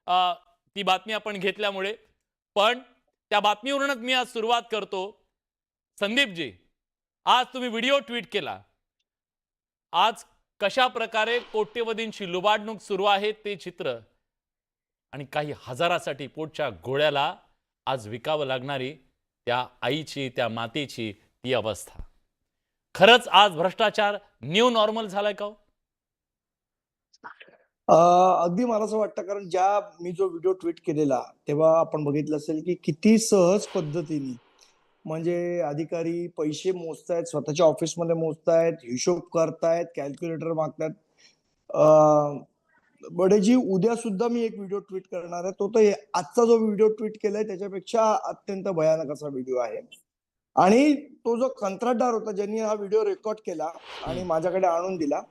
ती बातमी आपण घेतल्यामुळे. पण त्या बातमीवरूनच मी आज सुरुवात करतो. संदीपजी, आज तुम्ही व्हिडिओ ट्विट केला. आज कशा प्रकारे कोट्यवधींची लुबाडणूक सुरू आहे ते चित्र आणि काही हजारासाठी पोटच्या गोळ्याला आज विकावं लागणारी त्या आईची, त्या मातेची ती अवस्था. खरंच आज भ्रष्टाचार न्यू नॉर्मल झालाय का हो? अगदी मला असं वाटतं कारण मी जो व्हिडिओ ट्विट केलेला, तेव्हा आपण बघितलं असेल की किती सहज पद्धतीने म्हणजे अधिकारी पैसे मोजतायत, स्वतःच्या ऑफिसमध्ये मोजतायत, हिशोब करतायत, कॅल्क्युलेटर मागतायत. अ, बडेजी उद्या सुद्धा मी एक व्हिडिओ ट्विट करणार आहे. तो तर आजचा जो व्हिडिओ ट्विट केलाय त्याच्यापेक्षा अत्यंत भयानक असा व्हिडिओ आहे. आणि तो जो कंत्राटदार होता ज्यांनी हा व्हिडिओ रेकॉर्ड केला आणि माझ्याकडे आणून दिला,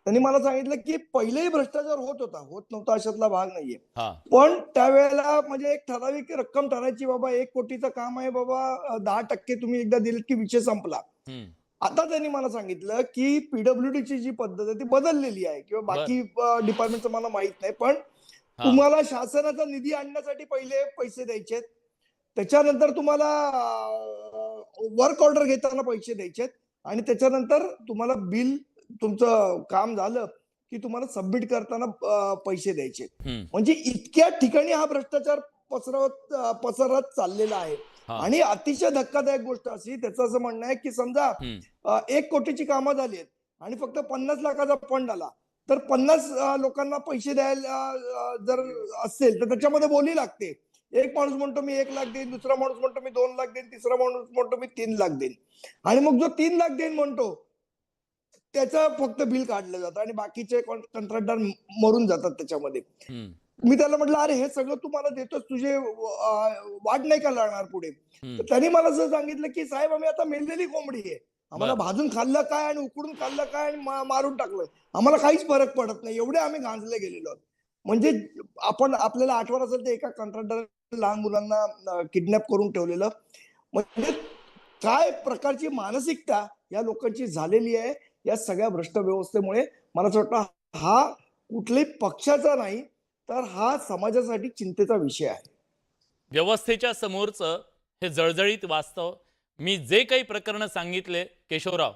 त्यांनी मला सांगितलं की पहिलेही भ्रष्टाचार होत होता, होत नव्हता अशातला भाग नाहीये. हां. पण त्यावेळेला म्हणजे एक ठराविक रक्कम ठरायची, बाबा 1 कोटीचं काम आहे बाबा, 10% तुम्ही एकदा दिलेत की विषय संपला. हं. आता त्यांनी मला सांगितलं की पीडब्ल्यूडीची जी पद्धत आहे ती बदललेली आहे किंवा बरं. बाकी डिपार्टमेंटचं मला माहित नाही. पण हां. तुम्हाला शासनाचा निधी आणण्यासाठी पहिले पैसे द्यायचेत. त्याच्यानंतर तुम्हाला वर्क ऑर्डर घेताना पैसे द्यायचेत आणि त्याच्यानंतर तुम्हाला बिल तुमचं काम झालं की तुम्हाला सबमिट करताना पैसे द्यायचे. हं. म्हणजे इतक्या ठिकाणी हा भ्रष्टाचार पसरत चाललेला आहे. हां. आणि अतिशय धक्कादायक गोष्ट अशी, त्याचं असं म्हणणं आहे की समजा हं. 1 कोटीची कामं झाली आहेत आणि फक्त 50 लाखाचा फंड आला, तर 50 लोकांना पैसे द्यायला जर असेल तर त्याच्यामध्ये बोली लागते. एक माणूस म्हणतो मी 1 लाख देईन, दुसरा माणूस म्हणतो मी 2 लाख देईन, तिसरा माणूस म्हणतो मी 3 लाख देईन. आणि मग जो 3 लाख देईन म्हणतो, त्याचं फक्त बिल काढलं जातं आणि बाकीचे कंत्राटदार मरून जातात त्याच्यामध्ये. हं. मी त्याला म्हटलं, "अरे हे सगळं तू मला देतोस, तुझे वाट नाही का लागणार पुढे?" तर हं. त्यांनी मला असं सांगितलं, की "साहेब आम्ही आता मेलेली कोंबडी आहे. आम्हाला बरं. भाजून खाल्लं काय आणि उकडून खाल्लं काय आणि मारून टाकलं. आम्हाला काहीच फरक पडत नाही. एवढे आम्ही गांजले गेलेलो आहोत." म्हणजे आपल्याला आठवत असेल तर एका कंत्राटदाराने लहान मुलांना किडनॅप करून ठेवलेलं. म्हणजे काय प्रकारची मानसिकता या लोकांची झालेली आहे, या सगळ्या भ्रष्ट व्यवस्थेमुळे. मला असं वाटतं हा कुठल्याही पक्षाचा नाही, तर हा समाजासाठी चिंतेचा विषय आहे. व्यवस्थेच्या समोरचं हे जळजळीत वास्तव. मी जे काही प्रकरणं सांगितले केशवराव,